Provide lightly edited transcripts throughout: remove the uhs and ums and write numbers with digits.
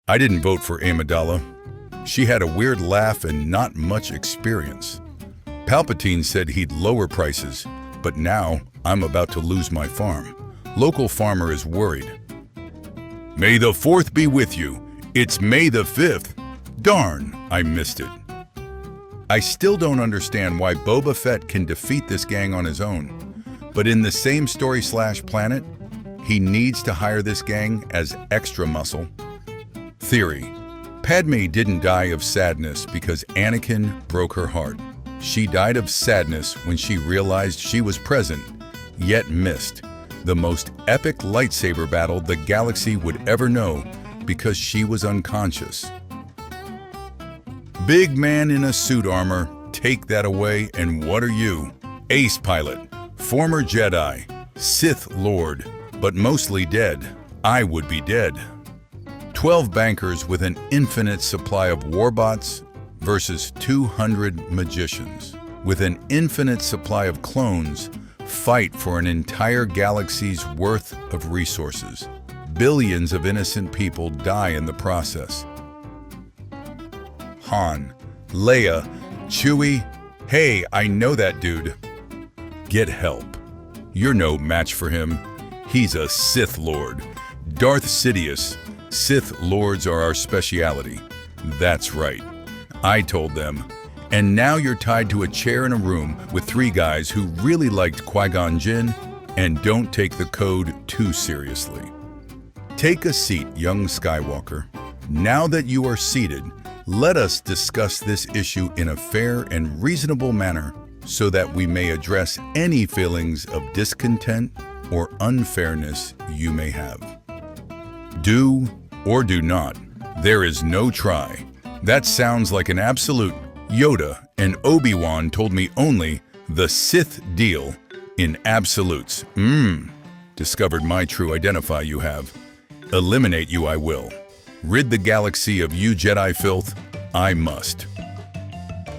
I didn't vote for Amidala. She had a weird laugh and not much experience. Palpatine said he'd lower prices, but now I'm about to lose my farm. Local farmer is worried. May the 4th be with you. It's May the 5th. Darn, I missed it. I still don't understand why Boba Fett can defeat this gang on his own, but in the same story/planet, he needs to hire this gang as extra muscle. Theory: Padme didn't die of sadness because Anakin broke her heart. She died of sadness when she realized she was present, yet missed the most epic lightsaber battle the galaxy would ever know because she was unconscious. Big man in a suit armor, take that away, and what are you? Ace pilot, former Jedi, Sith Lord, but mostly dead. I would be dead. 12 bankers with an infinite supply of warbots versus 200 magicians with an infinite supply of clones fight for an entire galaxy's worth of resources. Billions of innocent people die in the process. Han, Leia, Chewie, hey, I know that dude. Get help. You're no match for him. He's a Sith Lord. Darth Sidious. Sith Lords are our speciality. That's right. I told them. And now you're tied to a chair in a room with 3 guys who really liked Qui-Gon Jinn and don't take the code too seriously. Take a seat, young Skywalker. Now that you are seated, let us discuss this issue in a fair and reasonable manner so that we may address any feelings of discontent or unfairness you may have. Do or do not. There is no try. That sounds like an absolute. Yoda and Obi-Wan told me only the Sith deal in absolutes. Discovered my true identify you have. Eliminate you I will. Rid the galaxy of you Jedi filth, I must.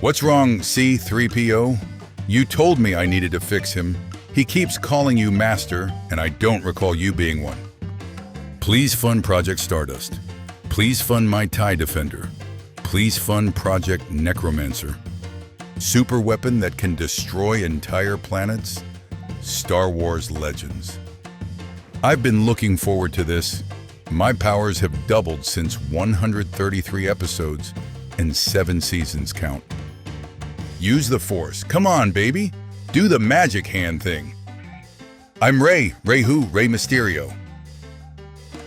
What's wrong, C-3PO? You told me I needed to fix him. He keeps calling you master, and I don't recall you being one. Please fund Project Stardust. Please fund my TIE Defender. Please fund Project Necromancer. Super weapon that can destroy entire planets? Star Wars Legends. I've been looking forward to this. My powers have doubled since 133 episodes and 7 seasons count. Use the Force. Come on, baby. Do the magic hand thing. I'm Rey Mysterio.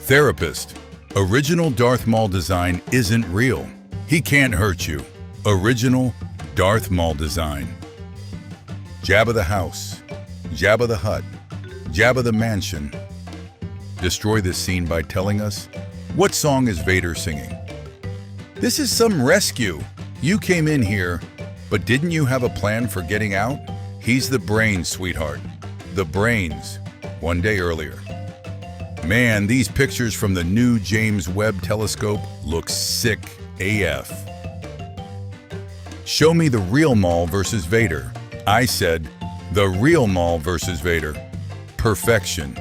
Therapist. Original Darth Maul design isn't real. He can't hurt you. Original Darth Maul design. Jabba the House. Jabba the Hutt. Jabba the Mansion. Destroy this scene by telling us, what song is Vader singing? This is some rescue. You came in here, but didn't you have a plan for getting out? He's the brains, sweetheart. The brains. One day earlier. Man, these pictures from the new James Webb telescope look sick AF. Show me the real Maul versus Vader. I said, the real Maul versus Vader. Perfection.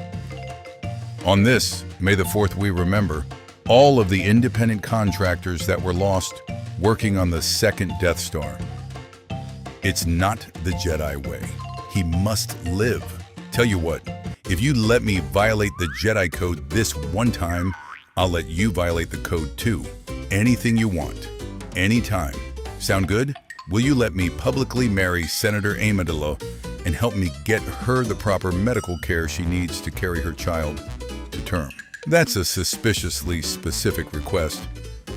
On this, May the 4th we remember all of the independent contractors that were lost working on the second Death Star. It's not the Jedi way. He must live. Tell you what, if you let me violate the Jedi code this one time, I'll let you violate the code too. Anything you want, anytime. Sound good? Will you let me publicly marry Senator Amidala and help me get her the proper medical care she needs to carry her child to term? That's a suspiciously specific request,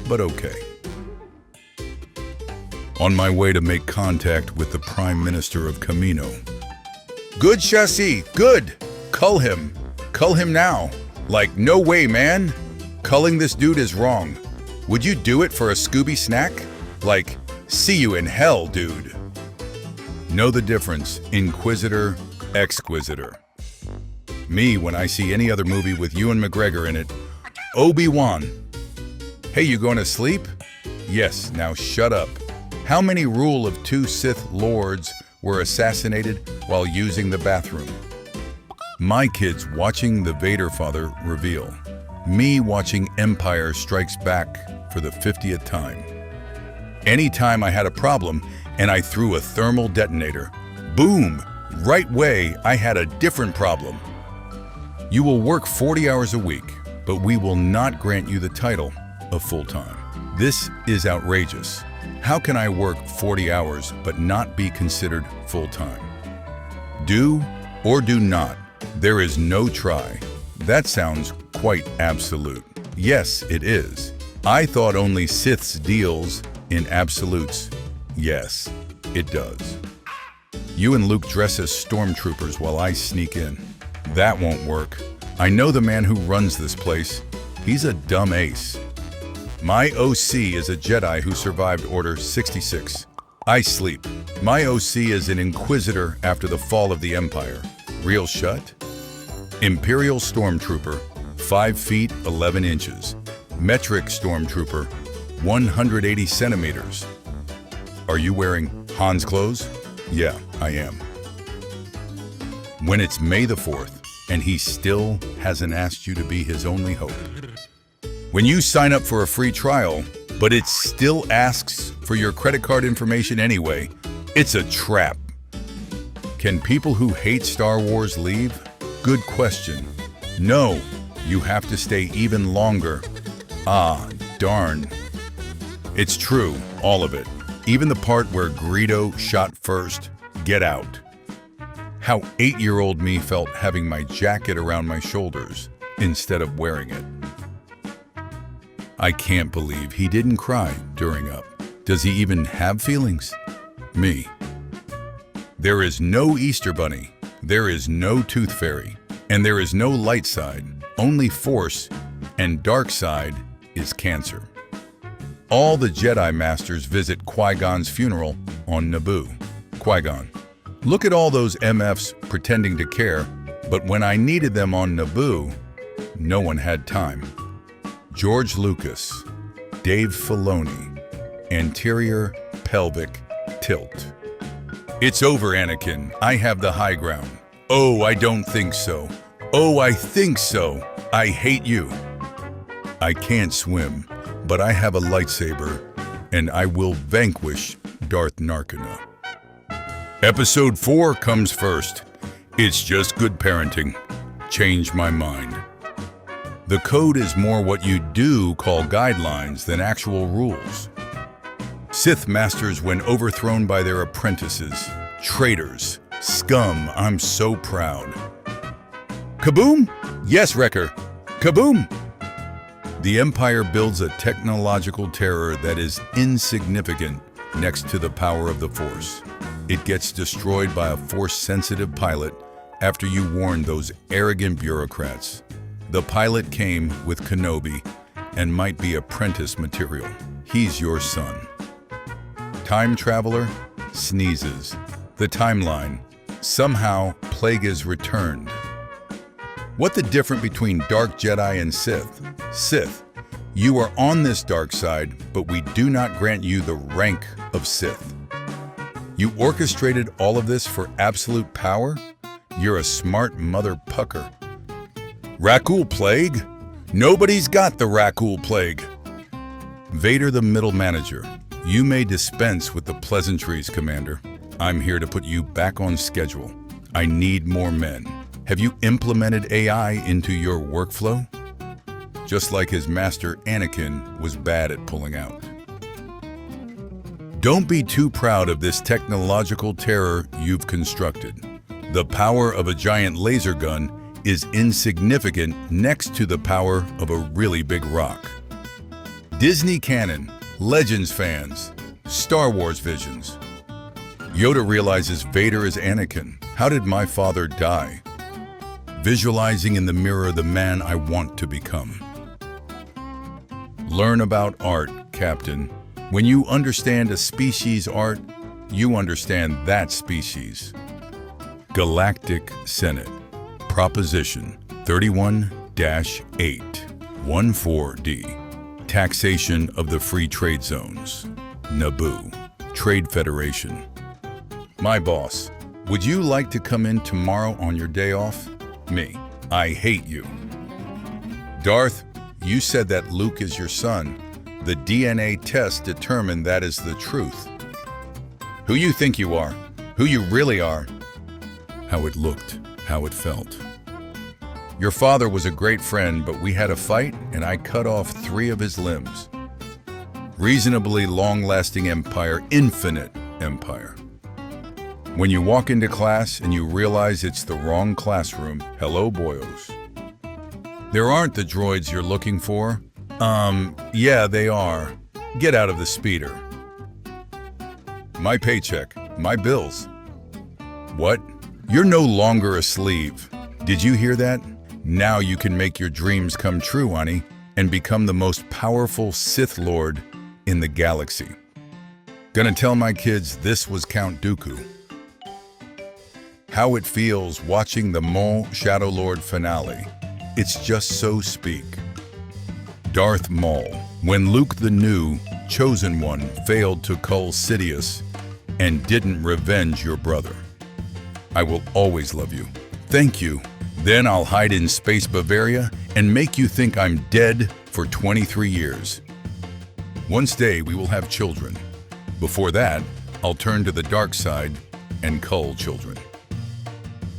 but okay. On my way to make contact with the Prime Minister of Camino. Good chassis, good. Cull him. Cull him now. Like, no way, man. Culling this dude is wrong. Would you do it for a Scooby snack? Like, see you in hell, dude. Know the difference, Inquisitor, Exquisitor. Me, when I see any other movie with Ewan McGregor in it, Obi-Wan. Hey, you going to sleep? Yes, now shut up. How many rule of 2 Sith Lords were assassinated while using the bathroom? My kids watching the Vader father reveal. Me watching Empire Strikes Back for the 50th time. Anytime I had a problem and I threw a thermal detonator, boom, right way I had a different problem. You will work 40 hours a week, but we will not grant you the title of full-time. This is outrageous. How can I work 40 hours but not be considered full-time? Do or do not. There is no try. That sounds quite absolute. Yes, it is. I thought only Siths deals in absolutes. Yes, it does. You and Luke dress as stormtroopers while I sneak in. That won't work. I know the man who runs this place. He's a dumb ace. My OC is a Jedi who survived Order 66. I sleep. My OC is an Inquisitor after the fall of the Empire. Real shut? Imperial Stormtrooper, 5 feet 11 inches. Metric Stormtrooper, 180 centimeters. Are you wearing Han's clothes? Yeah, I am. When it's May the 4th, and he still hasn't asked you to be his only hope. When you sign up for a free trial, but it still asks for your credit card information anyway, it's a trap. Can people who hate Star Wars leave? Good question. No, you have to stay even longer. Ah, darn. It's true, all of it. Even the part where Greedo shot first. Get out. How 8-year-old me felt having my jacket around my shoulders instead of wearing it. I can't believe he didn't cry during Up. Does he even have feelings? Me. There is no Easter Bunny, there is no Tooth Fairy, and there is no light side, only Force, and dark side is Cancer. All the Jedi Masters visit Qui-Gon's funeral on Naboo. Qui-Gon, look at all those MFs pretending to care, but when I needed them on Naboo, no one had time. George Lucas, Dave Filoni, anterior pelvic tilt. It's over, Anakin. I have the high ground. Oh, I don't think so. Oh, I think so. I hate you. I can't swim, but I have a lightsaber, and I will vanquish Darth Narkina. Episode 4 comes first. It's just good parenting. Change my mind. The code is more what you do call guidelines than actual rules. Sith Masters when overthrown by their apprentices. Traitors. Scum. I'm so proud. Kaboom? Yes, Wrecker. Kaboom! The Empire builds a technological terror that is insignificant next to the power of the Force. It gets destroyed by a Force-sensitive pilot after you warned those arrogant bureaucrats. The pilot came with Kenobi and might be apprentice material. He's your son. Time traveler sneezes. The timeline. Somehow, Plague returned. What the difference between Dark Jedi and Sith? Sith, you are on this dark side, but we do not grant you the rank of Sith. You orchestrated all of this for absolute power? You're a smart mother pucker. Rakul Plague? Nobody's got the Rakul Plague. Vader the middle manager. You may dispense with the pleasantries, Commander. I'm here to put you back on schedule. I need more men. Have you implemented AI into your workflow? Just like his master Anakin was bad at pulling out. Don't be too proud of this technological terror you've constructed. The power of a giant laser gun is insignificant next to the power of a really big rock. Disney canon, Legends fans, Star Wars visions. Yoda realizes Vader is Anakin. How did my father die? Visualizing in the mirror the man I want to become. Learn about art, Captain. When you understand a species' art, you understand that species. Galactic Senate. Proposition 31-8, 14D. Taxation of the Free Trade Zones. Naboo. Trade Federation. My boss, would you like to come in tomorrow on your day off? Me. I hate you. Darth, you said that Luke is your son. The DNA test determined that is the truth. Who you think you are, who you really are. How it looked, how it felt. Your father was a great friend, but we had a fight and I cut off 3 of his limbs. Reasonably long-lasting empire, infinite empire. When you walk into class and you realize it's the wrong classroom, hello boyos. There aren't the droids you're looking for. Yeah, they are. Get out of the speeder. My paycheck, my bills. What? You're no longer a slave. Did you hear that? Now you can make your dreams come true, Ani, and become the most powerful Sith Lord in the galaxy. Gonna tell my kids this was Count Dooku. How it feels watching the Maul Shadow Lord finale. It's just so speak. Darth Maul, when Luke the new, chosen one failed to cull Sidious and didn't revenge your brother. I will always love you. Thank you. Then I'll hide in Space Bavaria and make you think I'm dead for 23 years. One day we will have children. Before that, I'll turn to the dark side and cull children.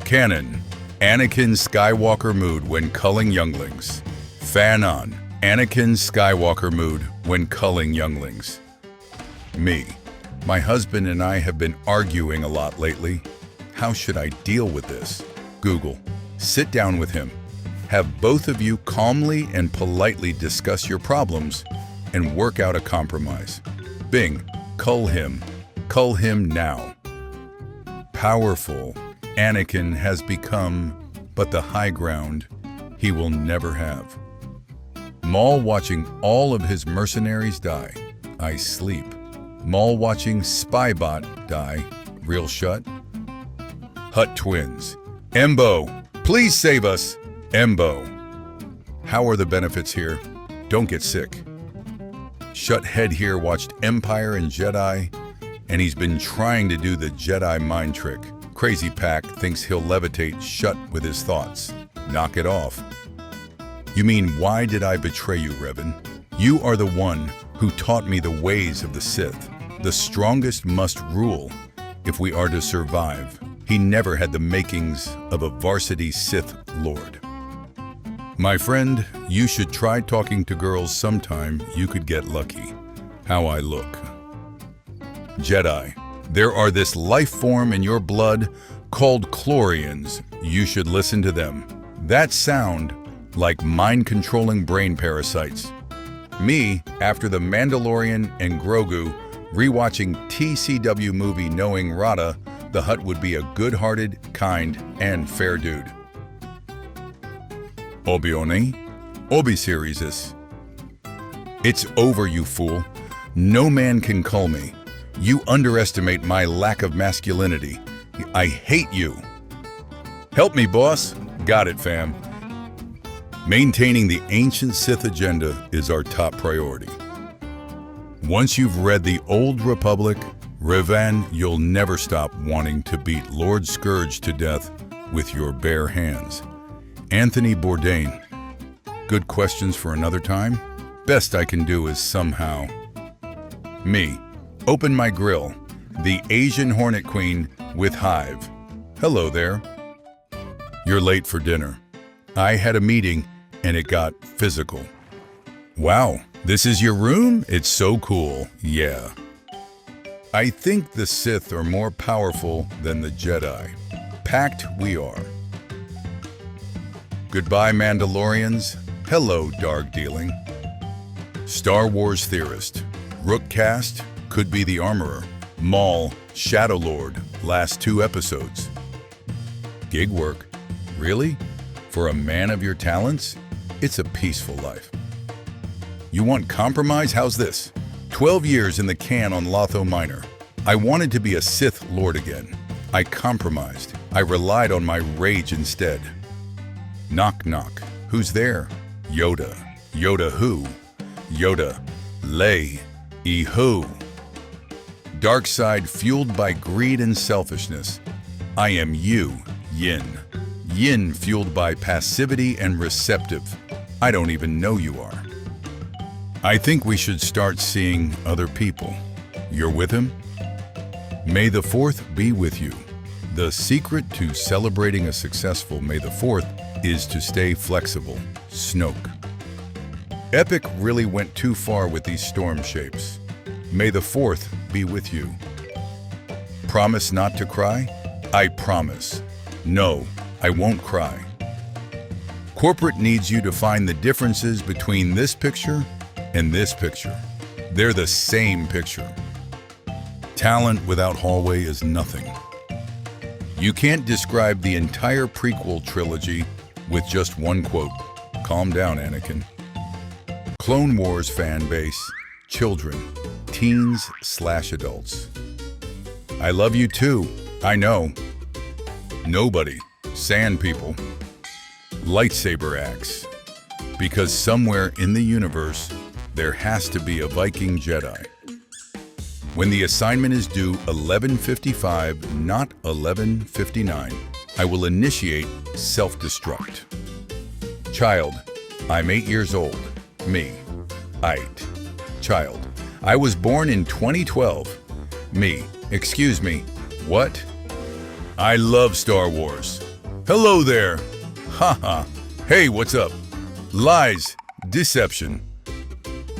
Canon, Anakin Skywalker mood when culling younglings. Fan on, Anakin Skywalker mood when culling younglings. Me, my husband and I have been arguing a lot lately. How should I deal with this? Google. Sit down with him. Have both of you calmly and politely discuss your problems and work out a compromise. Bing, cull him. Cull him now. Powerful, Anakin has become, but the high ground he will never have. Maul watching all of his mercenaries die. I sleep. Maul watching Spybot die. Real shut. Hutt twins. Embo. Please save us, Embo. How are the benefits here? Don't get sick. Shut Head here watched Empire and Jedi, and he's been trying to do the Jedi mind trick. Crazy Pack thinks he'll levitate Shut with his thoughts. Knock it off. You mean, why did I betray you, Revan? You are the one who taught me the ways of the Sith. The strongest must rule if we are to survive. He never had the makings of a varsity Sith Lord. My friend, you should try talking to girls sometime. You could get lucky. How I look. Jedi, there are this life form in your blood called Chlorians. You should listen to them. That sound like mind-controlling brain parasites. Me, after The Mandalorian and Grogu, rewatching TCW movie knowing Rada, the Hutt would be a good-hearted, kind, and fair dude. Obione? Obi series is. It's over, you fool. No man can cull me. You underestimate my lack of masculinity. I hate you. Help me, boss. Got it, fam. Maintaining the ancient Sith agenda is our top priority. Once you've read the Old Republic, Revan, you'll never stop wanting to beat Lord Scourge to death with your bare hands. Anthony Bourdain. Good questions for another time? Best I can do is somehow. Me. Open my grill. The Asian Hornet Queen with Hive. Hello there. You're late for dinner. I had a meeting and it got physical. Wow, this is your room? It's so cool. Yeah. I think the Sith are more powerful than the Jedi. Pact we are. Goodbye, Mandalorians. Hello, Dark Dealing. Star Wars theorist. Rookcast could be the armorer. Maul, Shadow Lord, last 2 episodes. Gig work. Really? For a man of your talents? It's a peaceful life. You want compromise? How's this? 12 years in the can on Lotho Minor. I wanted to be a Sith Lord again. I compromised. I relied on my rage instead. Knock knock. Who's there? Yoda. Yoda who? Yoda. Lay. Who? Dark side fueled by greed and selfishness. I am you, Yin. Yin fueled by passivity and receptive. I don't even know you are. I think we should start seeing other people. You're with him? May the 4th be with you. The secret to celebrating a successful May the 4th is to stay flexible. Snoke. Epic really went too far with these storm shapes. May the 4th be with you. Promise not to cry? I promise. No, I won't cry. Corporate needs you to find the differences between this picture and this picture. They're the same picture. Talent without hallway is nothing. You can't describe the entire prequel trilogy with just one quote. Calm down, Anakin. Clone Wars fan base, children, teens/adults. I love you too, I know. Nobody, sand people. Lightsaber axe. Because somewhere in the universe, there has to be a Viking Jedi. When the assignment is due 11:55, not 11:59, I will initiate self-destruct. Child, I'm 8 years old. Me. Ait. Child, I was born in 2012. Me. Excuse me. What? I love Star Wars. Hello there. Haha. Hey, what's up? Lies. Deception.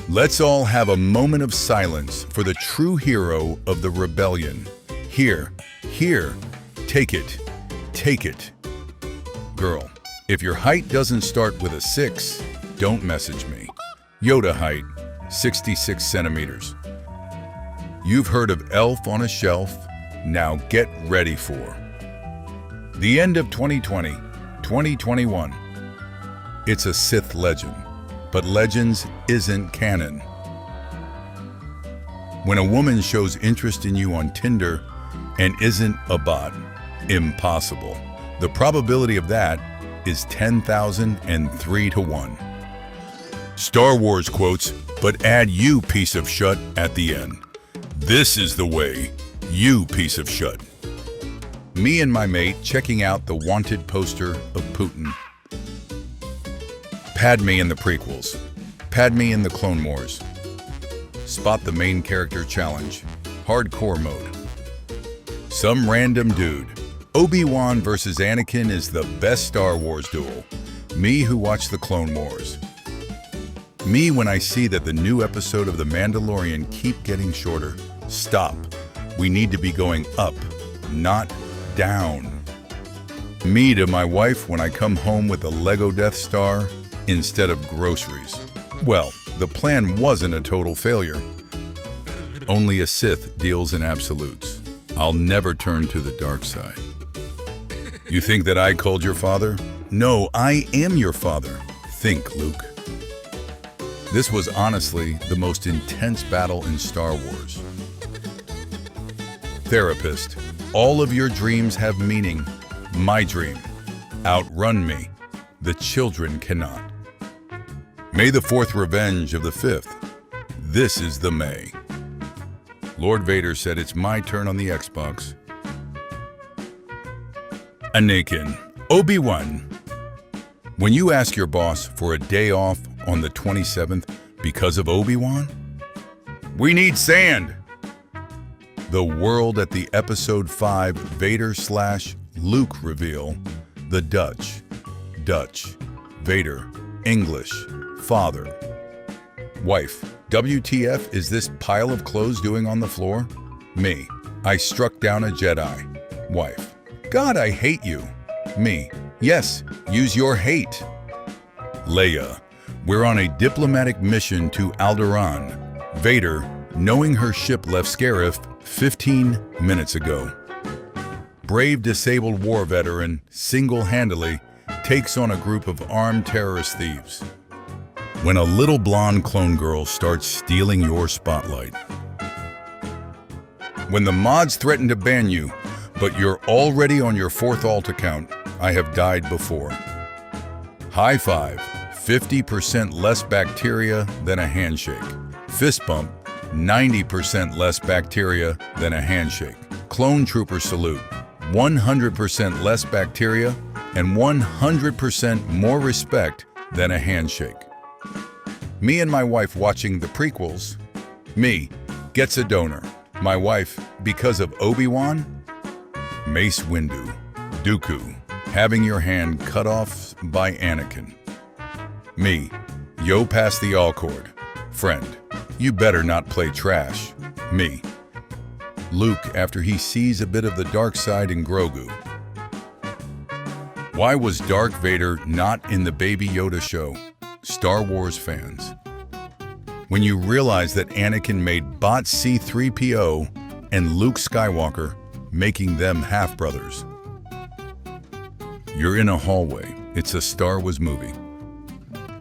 Let's all have a moment of silence for the true hero of the rebellion. Here. Take it. Take it. Girl, if your height doesn't start with a 6, don't message me. Yoda height, 66 centimeters. You've heard of Elf on a Shelf. Now get ready for the end of 2020, 2021. It's a Sith legend, but Legends isn't canon. When a woman shows interest in you on Tinder and isn't a bot, impossible. The probability of that is 10,003 to 1. Star Wars quotes, but add "you piece of shut" at the end. This is the way, you piece of shut. Me and my mate checking out the wanted poster of Putin. Padme in the prequels. Padme in the Clone Wars. Spot the main character challenge. Hardcore mode. Some random dude. Obi-Wan versus Anakin is the best Star Wars duel. Me who watched the Clone Wars. Me when I see that the new episode of The Mandalorian keep getting shorter. Stop. We need to be going up, not down. Me to my wife when I come home with a Lego Death Star instead of groceries. Well, the plan wasn't a total failure. Only a Sith deals in absolutes. I'll never turn to the dark side. You think that I called your father? No, I am your father. Think, Luke. This was honestly the most intense battle in Star Wars. Therapist, all of your dreams have meaning. My dream. Outrun me. The children cannot. May the 4th revenge of the 5th. This is the May. Lord Vader said it's my turn on the Xbox. Anakin. Obi-Wan. When you ask your boss for a day off on the 27th because of Obi-Wan, we need sand. The world at the Episode 5 Vader/Luke reveal. The Dutch. Vader. English. Father. Wife. WTF is this pile of clothes doing on the floor? Me. I struck down a Jedi. Wife. God, I hate you. Me. Yes, use your hate. Leia. We're on a diplomatic mission to Alderaan. Vader, knowing her ship left Scarif 15 minutes ago. Brave disabled war veteran single-handedly takes on a group of armed terrorist thieves. When a little blonde clone girl starts stealing your spotlight. When the mods threaten to ban you, but you're already on your 4th alt account, I have died before. High five, 50% less bacteria than a handshake. Fist bump, 90% less bacteria than a handshake. Clone trooper salute, 100% less bacteria and 100% more respect then a handshake. Me and my wife watching the prequels. Me gets a donor. My wife, because of Obi-Wan. Mace Windu, Dooku, having your hand cut off by Anakin. Me, yo past the all-cord. Friend, you better not play trash. Me. Luke after he sees a bit of the dark side in Grogu. Why was Darth Vader not in the Baby Yoda show? Star Wars fans. When you realize that Anakin made bot C-3PO and Luke Skywalker, making them half-brothers. You're in a hallway. It's a Star Wars movie.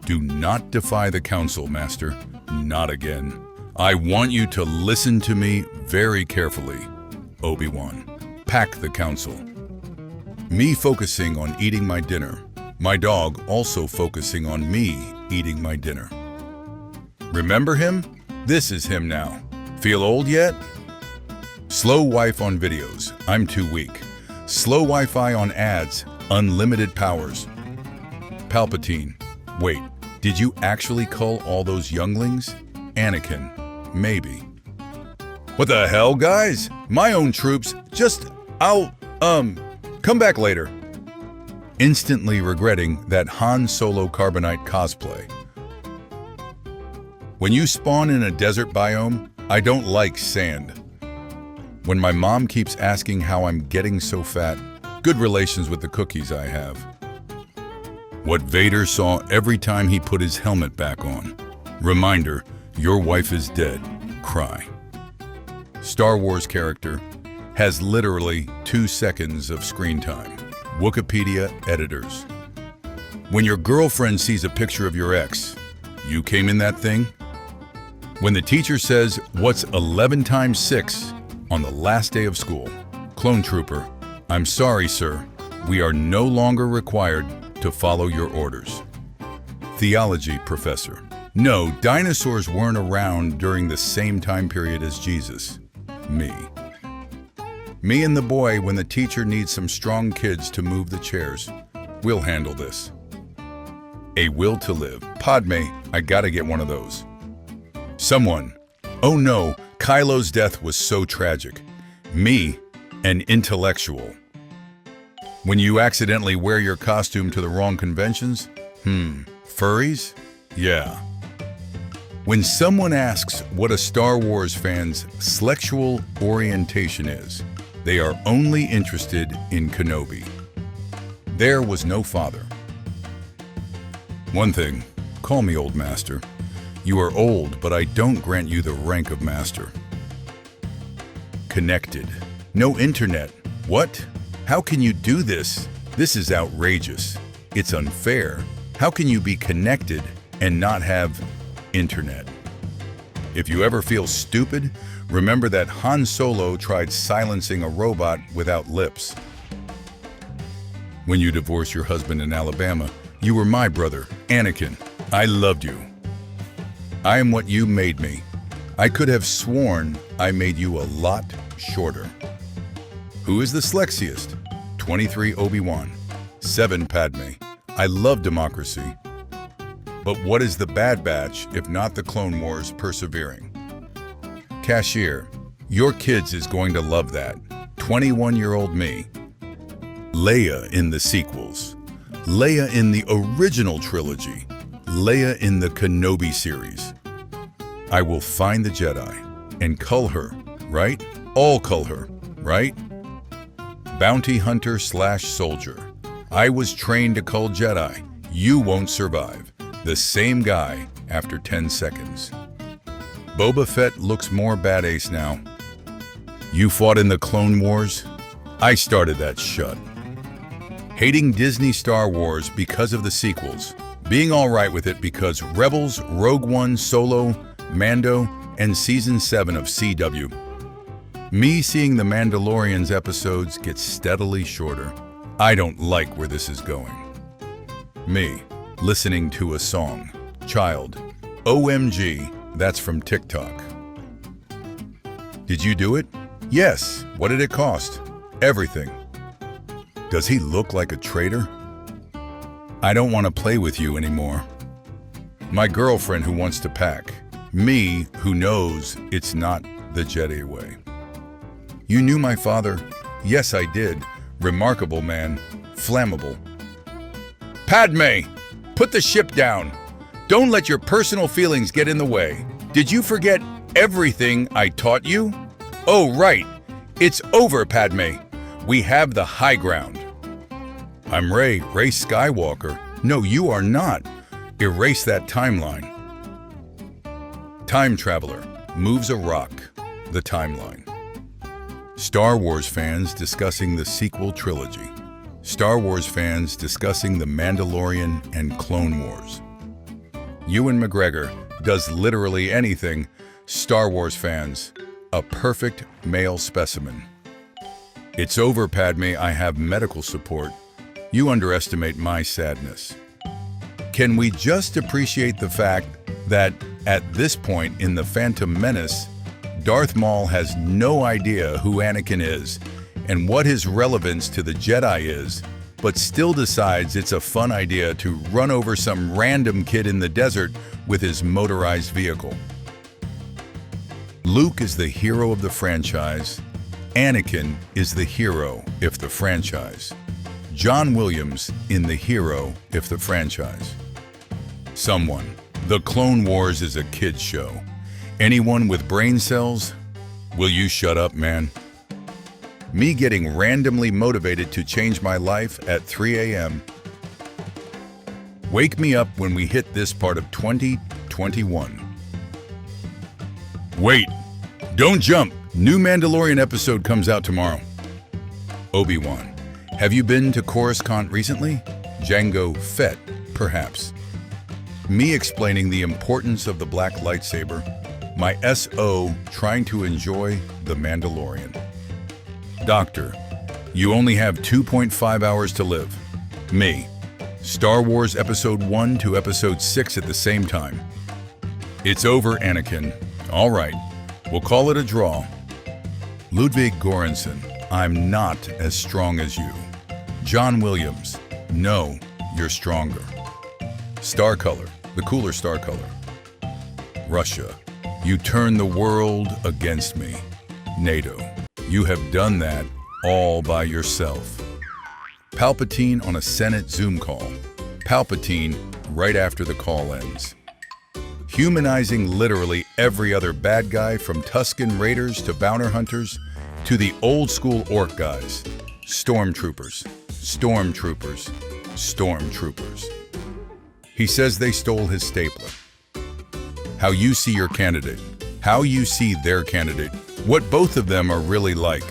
Do not defy the council, Master. Not again. I want you to listen to me very carefully. Obi-Wan. Pack the council. Me focusing on eating my dinner. My dog also focusing on me eating my dinner. Remember him? This is him now. Feel old yet? Slow wife on videos. I'm too weak. Slow Wi-Fi on ads. Unlimited powers. Palpatine. Wait, did you actually cull all those younglings? Anakin. Maybe. What the hell, guys? My own troops. I'll come back later. Instantly regretting that Han Solo Carbonite cosplay. When you spawn in a desert biome, I don't like sand. When my mom keeps asking how I'm getting so fat, good relations with the cookies I have. What Vader saw every time he put his helmet back on. Reminder, your wife is dead. Cry. Star Wars character has literally 2 seconds of screen time. Wikipedia editors. When your girlfriend sees a picture of your ex, you came in that thing? When the teacher says, what's 11 times 6 on the last day of school? Clone Trooper, I'm sorry, sir. We are no longer required to follow your orders. Theology professor. No, dinosaurs weren't around during the same time period as Jesus. Me. Me and the boy when the teacher needs some strong kids to move the chairs. We'll handle this. A will to live. Padme, I gotta get one of those. Someone. Oh no, Kylo's death was so tragic. Me, an intellectual. When you accidentally wear your costume to the wrong conventions? Furries? Yeah. When someone asks what a Star Wars fan's sexual orientation is, they are only interested in Kenobi. There was no father. One thing, call me old master. You are old, but I don't grant you the rank of master. Connected. No internet. What? How can you do this? This is outrageous. It's unfair. How can you be connected and not have internet? If you ever feel stupid, remember that Han Solo tried silencing a robot without lips. When you divorced your husband in Alabama, you were my brother, Anakin. I loved you. I am what you made me. I could have sworn I made you a lot shorter. Who is the slexiest? 23 Obi-Wan, 7 Padme. I love democracy. But what is the Bad Batch if not the Clone Wars persevering? Cashier, your kids is going to love that. 21-year-old me. Leia in the sequels. Leia in the original trilogy. Leia in the Kenobi series. I will find the Jedi and cull her, right? All cull her, right? Bounty hunter / soldier. I was trained to cull Jedi. You won't survive. The same guy after 10 seconds. Boba Fett looks more badass now. You fought in the Clone Wars? I started that shut. Hating Disney Star Wars because of the sequels. Being alright with it because Rebels, Rogue One, Solo, Mando, and Season 7 of CW. Me seeing the Mandalorian's episodes get steadily shorter. I don't like where this is going. Me, listening to a song. Child. OMG, that's from TikTok. Did you do it? Yes. What did it cost? Everything. Does he look like a traitor? I don't want to play with you anymore. My girlfriend who wants to pack. Me who knows it's not the Jedi way. You knew my father? Yes, I did. Remarkable man. Flammable. Padme! Put the ship down. Don't let your personal feelings get in the way. Did you forget everything I taught you? Oh, right. It's over, Padme. We have the high ground. I'm Rey Skywalker. No, you are not. Erase that timeline. Time traveler moves a rock. The timeline. Star Wars fans discussing the sequel trilogy. Star Wars fans discussing The Mandalorian and Clone Wars. Ewan McGregor does literally anything. Star Wars fans, a perfect male specimen. It's over, Padme. I have medical support. You underestimate my sadness. Can we just appreciate the fact that at this point in The Phantom Menace, Darth Maul has no idea who Anakin is and what his relevance to the Jedi is, but still decides it's a fun idea to run over some random kid in the desert with his motorized vehicle. Luke is the hero of the franchise. Anakin is the hero if the franchise. John Williams in the hero if the franchise. Someone. The Clone Wars is a kid's show. Anyone with brain cells? Will you shut up, man? Me getting randomly motivated to change my life at 3 a.m. Wake me up when we hit this part of 2021. Wait, don't jump. New Mandalorian episode comes out tomorrow. Obi-Wan, have you been to Coruscant recently? Jango Fett, perhaps. Me explaining the importance of the black lightsaber. My SO trying to enjoy The Mandalorian. Doctor, you only have 2.5 hours to live. Me, Star Wars Episode 1 to Episode 6 at the same time. It's over, Anakin. All right, we'll call it a draw. Ludwig Göransson, I'm not as strong as you. John Williams, no, you're stronger. Star Color, the cooler Star Color. Russia, you turn the world against me. NATO, you have done that all by yourself. Palpatine on a Senate Zoom call. Palpatine right after the call ends. Humanizing literally every other bad guy from Tusken Raiders to Bounty Hunters to the old school orc guys. Stormtroopers, stormtroopers, stormtroopers. He says they stole his stapler. How you see your candidate, how you see their candidate, what both of them are really like.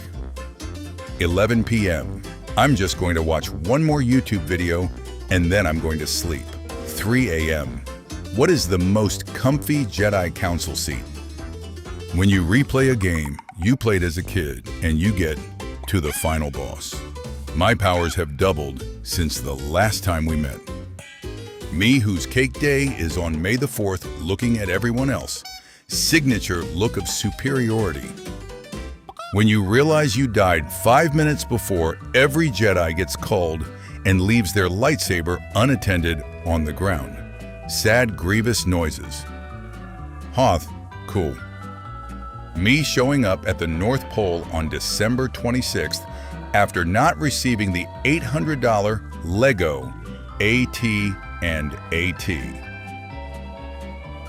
11 p.m. I'm just going to watch one more YouTube video and then I'm going to sleep. 3 a.m. What is the most comfy Jedi Council seat? When you replay a game you played as a kid and you get to the final boss. My powers have doubled since the last time we met. Me whose cake day is on May the 4th looking at everyone else. Signature look of superiority. When you realize you died 5 minutes before every Jedi gets called and leaves their lightsaber unattended on the ground. Sad, grievous noises. Hoth, cool. Me showing up at the North Pole on December 26th after not receiving the $800 Lego AT and AT.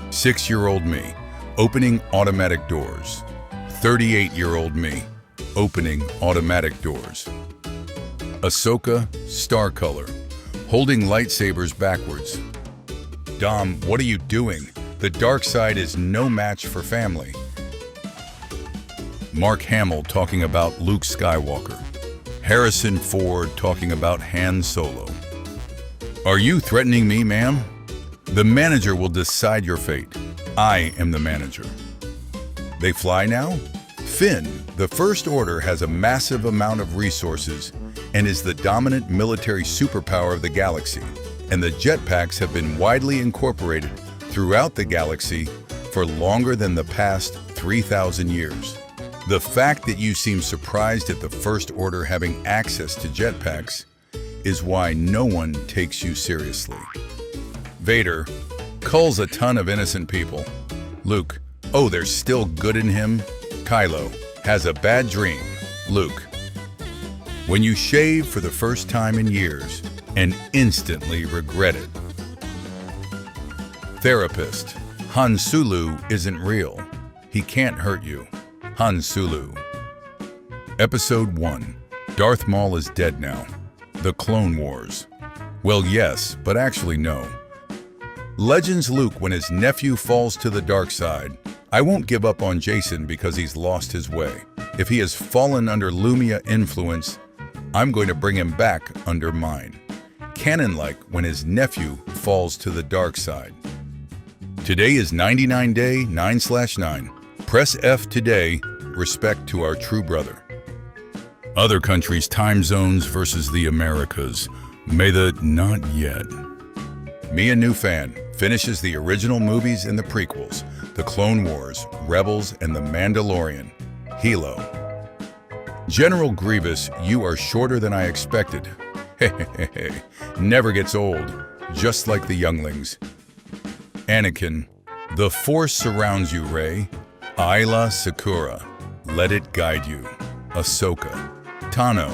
6-year-old me, opening automatic doors. 38-year-old me, opening automatic doors. Ahsoka, Star Color, holding lightsabers backwards. Dom, what are you doing? The dark side is no match for family. Mark Hamill talking about Luke Skywalker. Harrison Ford talking about Han Solo. Are you threatening me, ma'am? The manager will decide your fate. I am the manager. They fly now? Finn, the First Order has a massive amount of resources and is the dominant military superpower of the galaxy, and the jetpacks have been widely incorporated throughout the galaxy for longer than the past 3,000 years. The fact that you seem surprised at the First Order having access to jetpacks is why no one takes you seriously. Vader culls a ton of innocent people. Luke, oh, there's still good in him. Kylo has a bad dream. Luke, when you shave for the first time in years and instantly regret it. Therapist, Han Solo isn't real. He can't hurt you. Han Solo. Episode 1. Darth Maul is dead now. The Clone Wars. Well, yes, but actually no. Legends Luke when his nephew falls to the dark side. I won't give up on Jason because he's lost his way. If he has fallen under Lumia influence, I'm going to bring him back under mine. Canon-like when his nephew falls to the dark side. Today is 99 day 9/9. Press F today, respect to our true brother. Other countries' time zones versus the Americas. May the not yet. Me, a new fan, finishes the original movies and the prequels, The Clone Wars, Rebels, and The Mandalorian. Hilo. General Grievous, you are shorter than I expected. Hehehe, never gets old, just like the younglings. Anakin, the Force surrounds you, Rey. Ayla Secura, let it guide you. Ahsoka. Tano,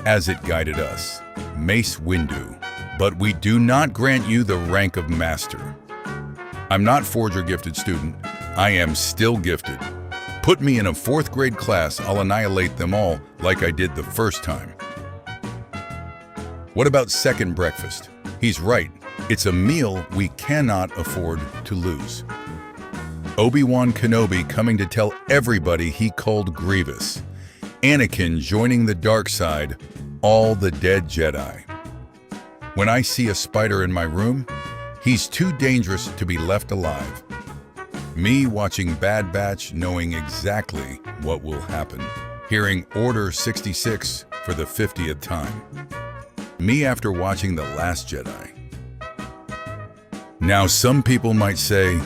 as it guided us. Mace Windu, but we do not grant you the rank of master. I'm not Forger gifted student. I am still gifted. Put me in a 4th grade class, I'll annihilate them all like I did the first time. What about second breakfast? He's right. It's a meal we cannot afford to lose. Obi-Wan Kenobi coming to tell everybody he called Grievous. Anakin joining the dark side, all the dead Jedi. When I see a spider in my room, he's too dangerous to be left alive. Me watching Bad Batch knowing exactly what will happen. Hearing Order 66 for the 50th time. Me after watching The Last Jedi. Now some people might say,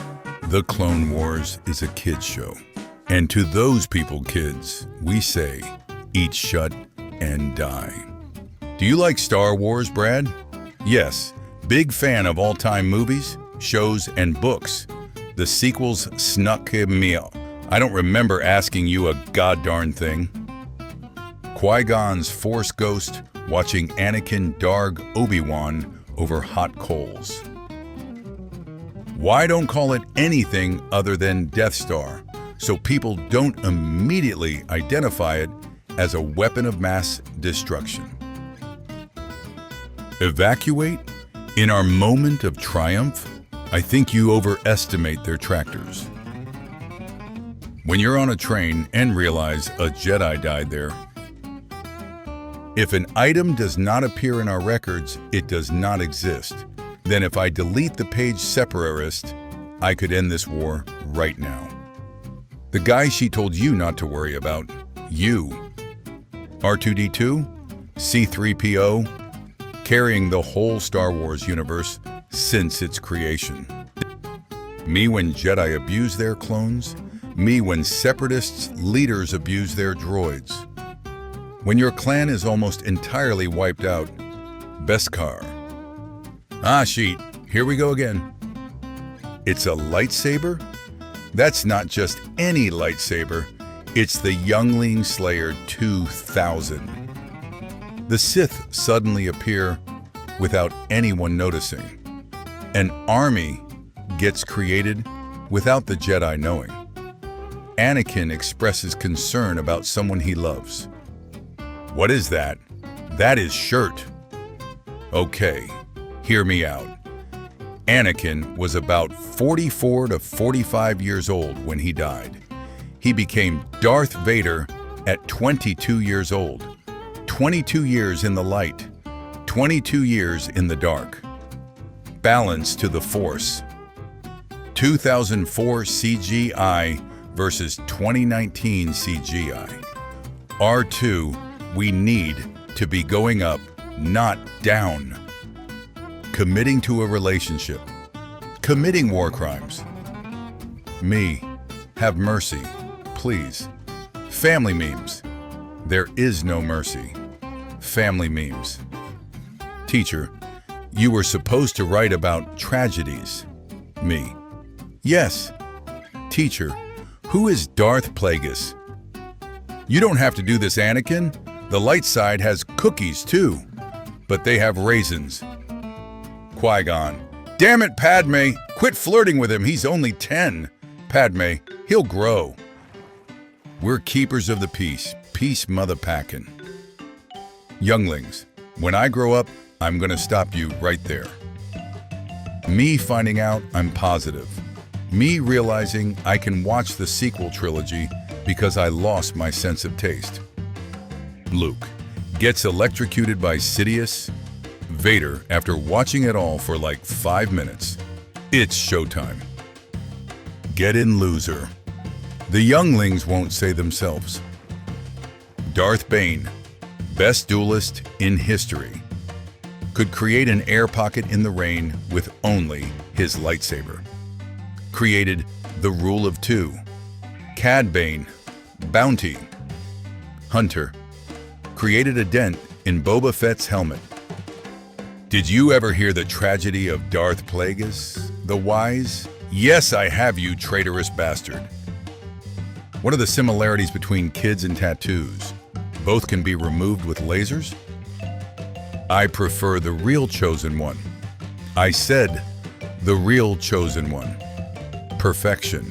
The Clone Wars is a kid's show. And to those people, kids, we say, eat shut and die. Do you like Star Wars, Brad? Yes, big fan of all-time movies, shows, and books. The sequels snuck me out. I don't remember asking you a goddarn thing. Qui-Gon's Force Ghost watching Anakin darg Obi-Wan over hot coals. Why don't call it anything other than Death Star, so people don't immediately identify it as a weapon of mass destruction? Evacuate? In our moment of triumph, I think you overestimate their tractors. When you're on a train and realize a Jedi died there, if an item does not appear in our records, it does not exist. Then if I delete the page separatist, I could end this war right now. The guy she told you not to worry about, you. R2-D2, C-3PO, carrying the whole Star Wars universe since its creation. Me when Jedi abuse their clones, me when separatists' leaders abuse their droids. When your clan is almost entirely wiped out, Beskar. Ah, sheet, here we go again. It's a lightsaber? That's not just any lightsaber, it's the Youngling Slayer 2000. The Sith suddenly appear without anyone noticing. An army gets created without the Jedi knowing. Anakin expresses concern about someone he loves. What is that? That is shirt. Okay, hear me out. Anakin was about 44 to 45 years old when he died. He became Darth Vader at 22 years old. 22 years in the light, 22 years in the dark. Balance to the Force. 2004 CGI versus 2019 CGI. R2, we need to be going up, not down. Committing to a relationship. Committing war crimes. Me, have mercy, please. Family memes. There is no mercy. Family memes. Teacher, you were supposed to write about tragedies. Me. Yes. Teacher, who is Darth Plagueis? You don't have to do this, Anakin. The light side has cookies too, but they have raisins. Qui-Gon, damn it, Padme, quit flirting with him, he's only 10. Padme, he'll grow. We're keepers of the peace, peace mother packin'. Younglings, when I grow up, I'm gonna stop you right there. Me finding out I'm positive. Me realizing I can watch the sequel trilogy because I lost my sense of taste. Luke gets electrocuted by Sidious. Vader after watching it all for like 5 minutes. It's showtime. Get in, loser. The younglings won't say themselves. Darth Bane, best duelist in history, could create an air pocket in the rain with only his lightsaber. Created the rule of 2. Cad Bane, bounty hunter, created a dent in Boba Fett's helmet. Did you ever hear the tragedy of Darth Plagueis, the wise? Yes, I have, you traitorous bastard. What are the similarities between kids and tattoos? Both can be removed with lasers? I prefer the real chosen one. I said the real chosen one. Perfection.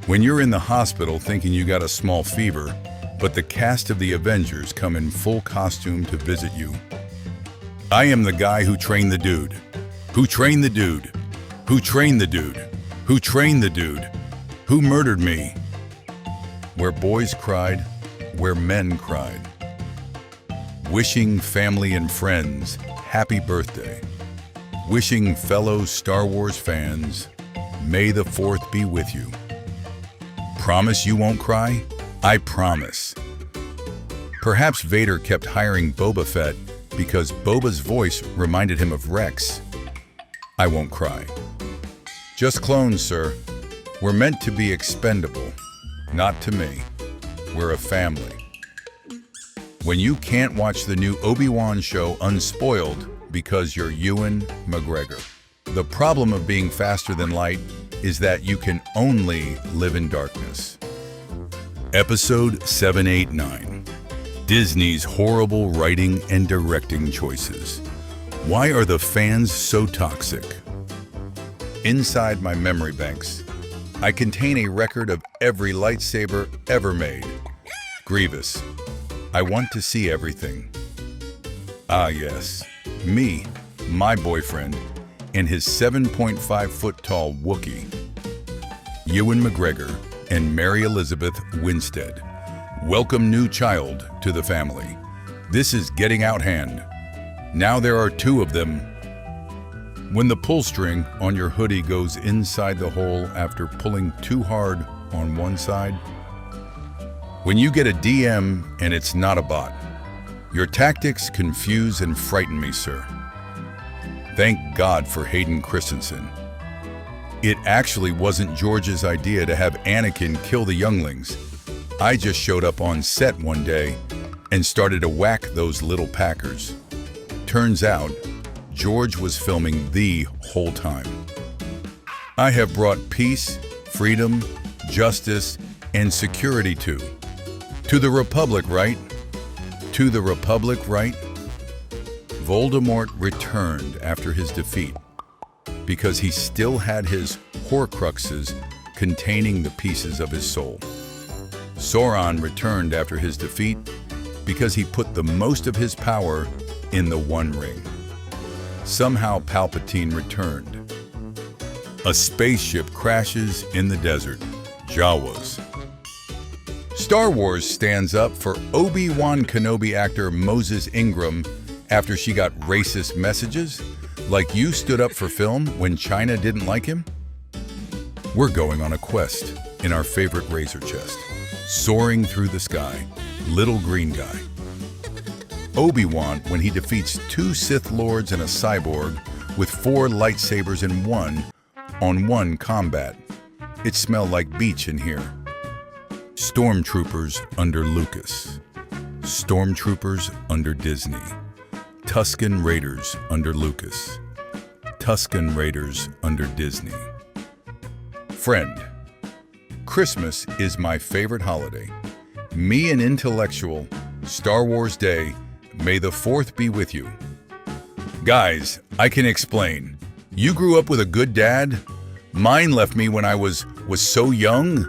When you're in the hospital thinking you got a small fever, but the cast of the Avengers come in full costume to visit you. I am the guy who trained the dude. Who trained the dude? Who trained the dude? Who trained the dude? Who murdered me? Where boys cried, where men cried. Wishing family and friends happy birthday. Wishing fellow Star Wars fans, may the 4th be with you. Promise you won't cry? I promise. Perhaps Vader kept hiring Boba Fett because Boba's voice reminded him of Rex. I won't cry. Just clones, sir. We're meant to be expendable. Not to me. We're a family. When you can't watch the new Obi-Wan show unspoiled because you're Ewan McGregor. The problem of being faster than light is that you can only live in darkness. Episode 789. Disney's horrible writing and directing choices. Why are the fans so toxic? Inside my memory banks, I contain a record of every lightsaber ever made. Grievous. I want to see everything. Ah yes, me, my boyfriend, and his 7.5-foot-tall Wookiee. Ewan McGregor and Mary Elizabeth Winstead. Welcome new child to the family. This is getting out hand. Now there are 2 of them. When the pull string on your hoodie goes inside the hole after pulling too hard on one side. When you get a DM and it's not a bot. Your tactics confuse and frighten me, sir. Thank God for Hayden Christensen. It actually wasn't George's idea to have Anakin kill the younglings. I just showed up on set one day and started to whack those little packers. Turns out, George was filming the whole time. I have brought peace, freedom, justice, and security to the Republic, right? To the Republic, right? Voldemort returned after his defeat because he still had his Horcruxes containing the pieces of his soul. Sauron returned after his defeat because he put the most of his power in the One Ring. Somehow Palpatine returned. A spaceship crashes in the desert. Jawas. Star Wars stands up for Obi-Wan Kenobi actor Moses Ingram after she got racist messages, like you stood up for film when China didn't like him? We're going on a quest in our favorite razor chest, soaring through the sky, little green guy. Obi-Wan when he defeats 2 Sith Lords and a cyborg with 4 lightsabers in one combat. It smelled like beach in here. Stormtroopers under Lucas. Stormtroopers under Disney. Tusken Raiders under Lucas. Tusken Raiders under Disney. Friend, Christmas is my favorite holiday. Me an intellectual, Star Wars Day, may the 4th be with you. Guys, I can explain. You grew up with a good dad? Mine left me when I was so young.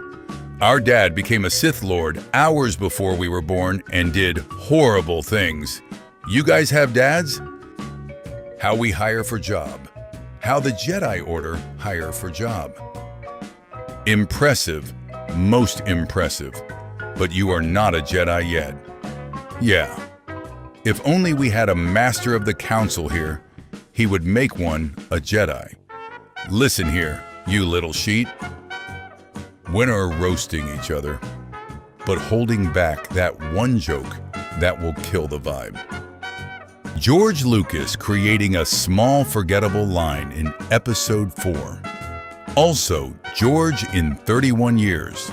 Our dad became a Sith Lord hours before we were born and did horrible things. You guys have dads? How we hire for job. How the Jedi Order hire for job. Impressive, most impressive, but you are not a Jedi yet. Yeah, if only we had a Master of the Council here, he would make one a Jedi. Listen here, you little sheet. When are roasting each other, but holding back that one joke that will kill the vibe. George Lucas creating a small forgettable line in Episode 4. Also, George in 31 years,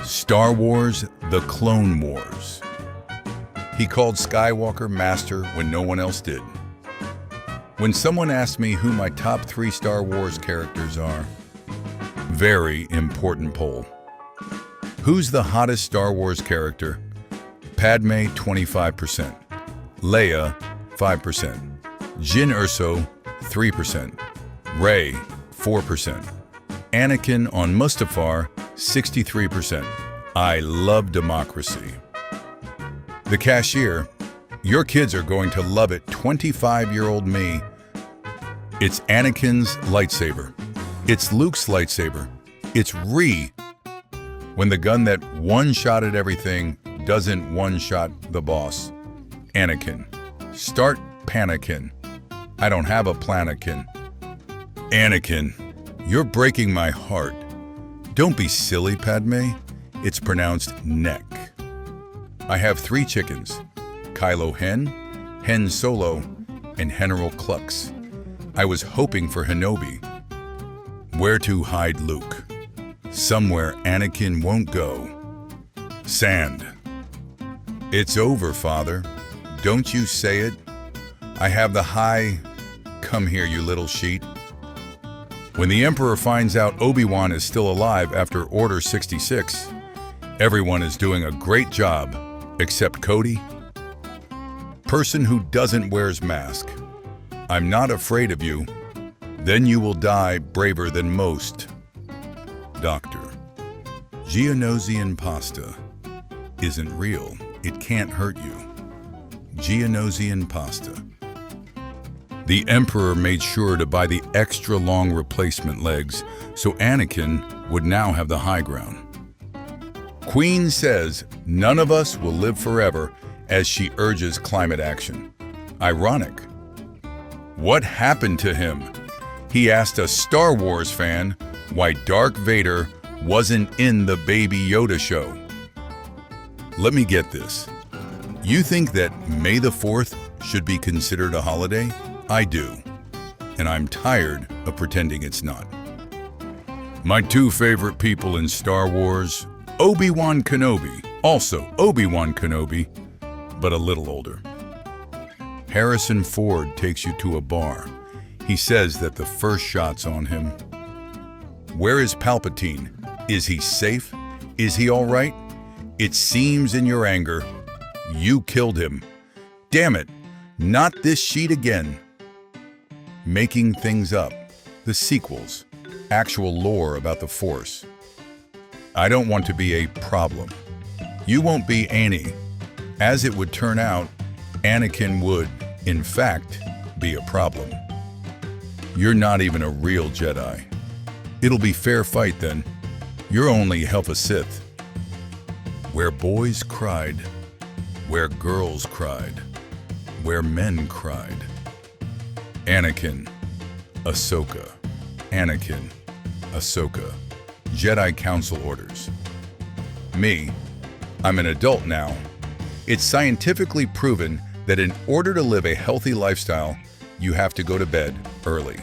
Star Wars: The Clone Wars. He called Skywalker Master when no one else did. When someone asked me who my top 3 Star Wars characters are, very important poll. Who's the hottest Star Wars character? Padme 25%, Leia 5%, Jyn Erso 3%, Rey 4%, Anakin on Mustafar 63%. I love democracy. The cashier, your kids are going to love it, 25-year-old me. It's Anakin's lightsaber. It's Luke's lightsaber. It's when the gun that one-shotted everything doesn't one-shot the boss. Anakin. Start panicking. I don't have a planakin. Anakin, you're breaking my heart. Don't be silly, Padme. It's pronounced neck. I have 3 chickens. Kylo Hen, Hen Solo, and General Klux. I was hoping for Henobi. Where to hide Luke? Somewhere Anakin won't go. Sand. It's over, Father. Don't you say it. I have the high... Come here, you little sheet. When the Emperor finds out Obi-Wan is still alive after Order 66, everyone is doing a great job, except Cody. Person who doesn't wears mask. I'm not afraid of you. Then you will die braver than most. Doctor. Geonosian pasta isn't real. It can't hurt you. Geonosian pasta. The Emperor made sure to buy the extra long replacement legs so Anakin would now have the high ground. Queen says none of us will live forever as she urges climate action. Ironic. What happened to him? He asked a Star Wars fan why Darth Vader wasn't in the Baby Yoda show. Let me get this. You think that May the 4th should be considered a holiday? I do. And I'm tired of pretending it's not. My 2 favorite people in Star Wars, Obi-Wan Kenobi, also Obi-Wan Kenobi, but a little older. Harrison Ford takes you to a bar. He says that the first shot's on him. Where is Palpatine? Is he safe? Is he all right? It seems in your anger, you killed him. Damn it, not this sheet again. Making things up. The sequels. Actual lore about the Force. I don't want to be a problem. You won't be Annie. As it would turn out, Anakin would, in fact, be a problem. You're not even a real Jedi. It'll be fair fight then. You're only half a Sith. Where boys cried, where girls cried, where men cried. Anakin, Ahsoka, Anakin, Ahsoka. Jedi Council orders. Me, I'm an adult now. It's scientifically proven that in order to live a healthy lifestyle, you have to go to bed early.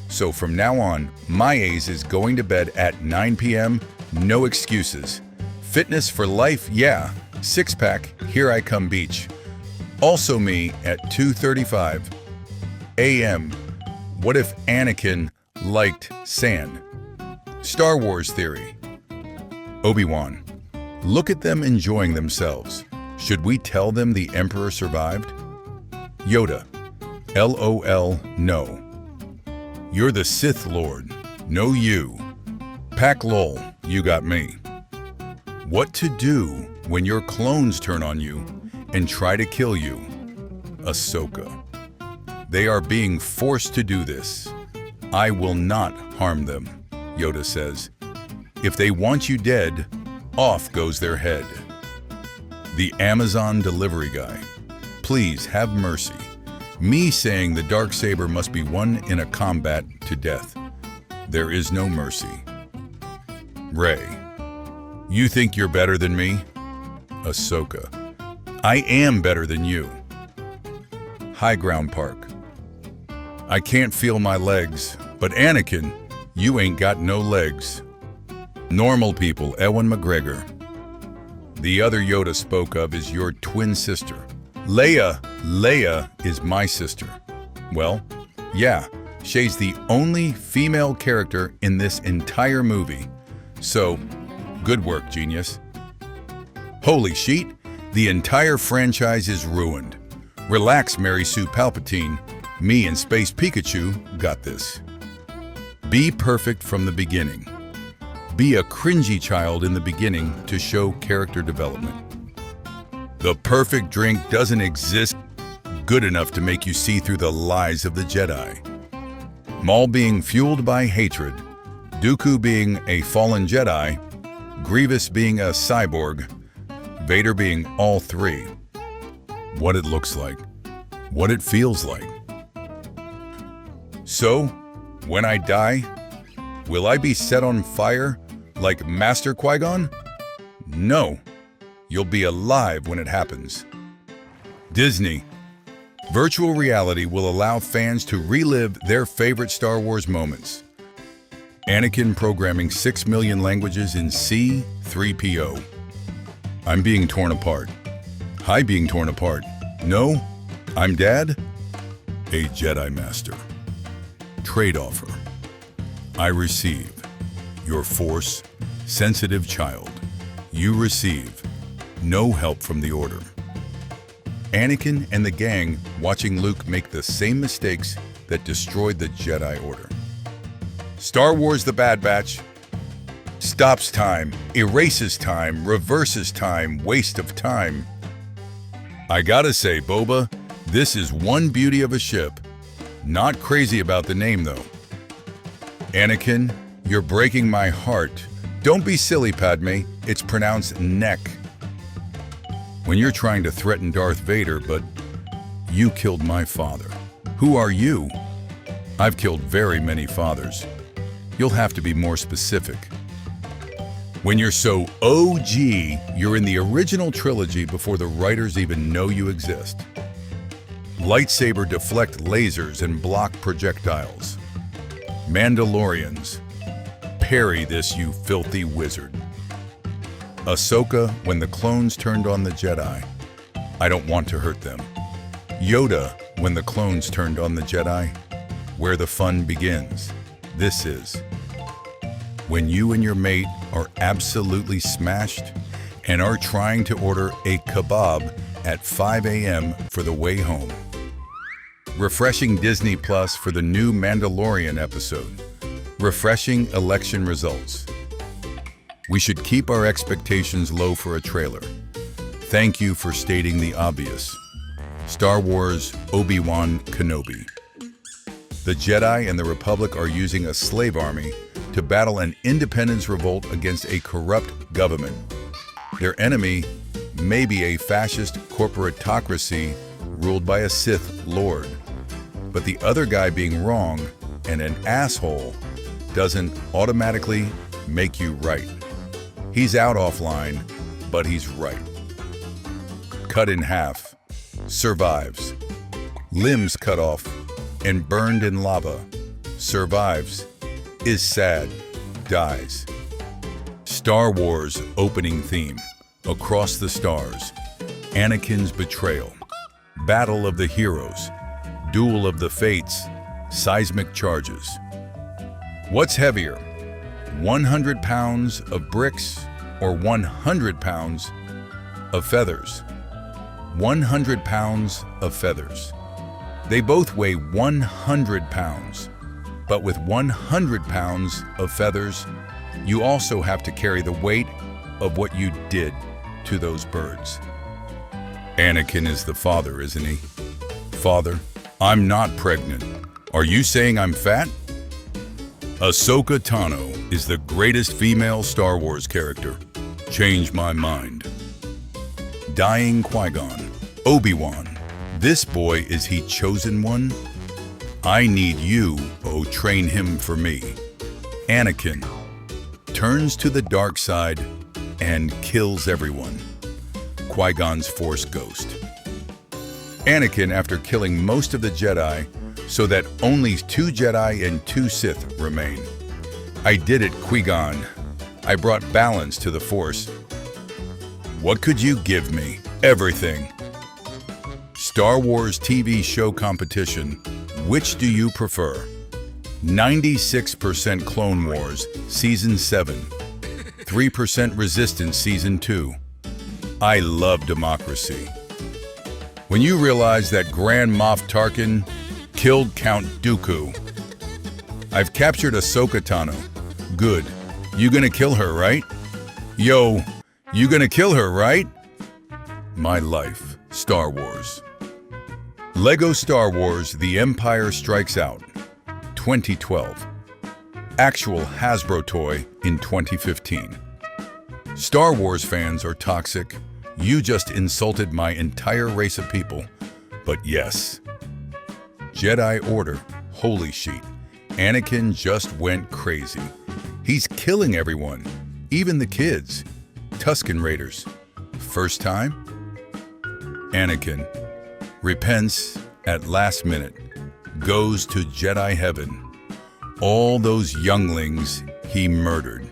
So from now on, my A's is going to bed at 9 p.m., no excuses. Fitness for life, yeah. Six-pack, here I come beach. Also me at 2:35 a.m. What if Anakin liked sand? Star Wars theory. Obi-Wan. Look at them enjoying themselves. Should we tell them the Emperor survived? Yoda. LOL, no. You're the Sith Lord. No you. Pack lol, you got me. What to do when your clones turn on you and try to kill you? Ahsoka. They are being forced to do this. I will not harm them, Yoda says. If they want you dead, off goes their head. The Amazon delivery guy. Please have mercy. Me saying the Darksaber must be won in a combat to death. There is no mercy. Rey. You think you're better than me? Ahsoka. I am better than you. High Ground Park. I can't feel my legs, but Anakin, you ain't got no legs. Normal people, Ewan McGregor. The other Yoda spoke of is your twin sister. Leia is my sister. Well, yeah, she's the only female character in this entire movie. So, good work, genius. Holy sheet, the entire franchise is ruined. Relax, Mary Sue Palpatine. Me and Space Pikachu got this. Be perfect from the beginning. Be a cringy child in the beginning to show character development. The perfect drink doesn't exist good enough to make you see through the lies of the Jedi. Maul being fueled by hatred, Dooku being a fallen Jedi, Grievous being a cyborg, Vader being all three. What it looks like, what it feels like. So, when I die, will I be set on fire like Master Qui-Gon? No, you'll be alive when it happens. Disney. Virtual reality will allow fans to relive their favorite Star Wars moments. Anakin programming 6 million languages in C-3PO. I'm being torn apart. Hi, being torn apart. No, I'm Dad, a Jedi Master. Trade offer. I receive your Force-sensitive child. You receive no help from the Order. Anakin and the gang watching Luke make the same mistakes that destroyed the Jedi Order. Star Wars The Bad Batch. Stops time, erases time, reverses time, waste of time. I gotta say, Boba, this is one beauty of a ship. Not crazy about the name, though. Anakin, you're breaking my heart. Don't be silly, Padme. It's pronounced neck. When you're trying to threaten Darth Vader, but you killed my father. Who are you? I've killed very many fathers. You'll have to be more specific. When you're so OG, you're in the original trilogy before the writers even know you exist. Lightsaber deflect lasers and block projectiles. Mandalorians. Parry this, you filthy wizard. Ahsoka, when the clones turned on the Jedi. I don't want to hurt them. Yoda, when the clones turned on the Jedi. Where the fun begins. This is when you and your mate are absolutely smashed and are trying to order a kebab at 5 a.m. for the way home. Refreshing Disney Plus for the new Mandalorian episode. Refreshing election results. We should keep our expectations low for a trailer. Thank you for stating the obvious. Star Wars Obi-Wan Kenobi. The Jedi and the Republic are using a slave army to battle an independence revolt against a corrupt government. Their enemy may be a fascist corporatocracy ruled by a Sith Lord. But the other guy being wrong and an asshole doesn't automatically make you right. He's out offline, but he's right. Cut in half, survives. Limbs cut off and burned in lava, survives. Is sad, dies. Star Wars opening theme, Across the Stars, Anakin's betrayal. Battle of the Heroes, Duel of the Fates, Seismic Charges. What's heavier, 100 pounds of bricks or 100 pounds of feathers? 100 pounds of feathers. They both weigh 100 pounds, but with 100 pounds of feathers, you also have to carry the weight of what you did to those birds. Anakin is the father, isn't he? Father, I'm not pregnant. Are you saying I'm fat? Ahsoka Tano is the greatest female Star Wars character. Change my mind. Dying Qui-Gon. Obi-Wan. This boy, is he chosen one? I need you, oh, train him for me. Anakin turns to the dark side and kills everyone. Qui-Gon's Force ghost. Anakin, after killing most of the Jedi, so that only 2 Jedi and 2 Sith remain. I did it, Qui-Gon. I brought balance to the Force. What could you give me? Everything. Star Wars TV show competition. Which do you prefer? 96% Clone Wars, Season 7. 3% Resistance, Season 2. I love democracy. When you realize that Grand Moff Tarkin killed Count Dooku. I've captured Ahsoka Tano. Good. You gonna kill her, right? Yo, you gonna kill her, right? My life, Star Wars. Lego Star Wars The Empire Strikes Out, 2012. Actual Hasbro toy in 2015. Star Wars fans are toxic. You just insulted my entire race of people. But yes. Jedi Order, holy sheet. Anakin just went crazy. He's killing everyone, even the kids. Tusken Raiders. First time? Anakin repents at last minute, goes to Jedi heaven. All those younglings he murdered.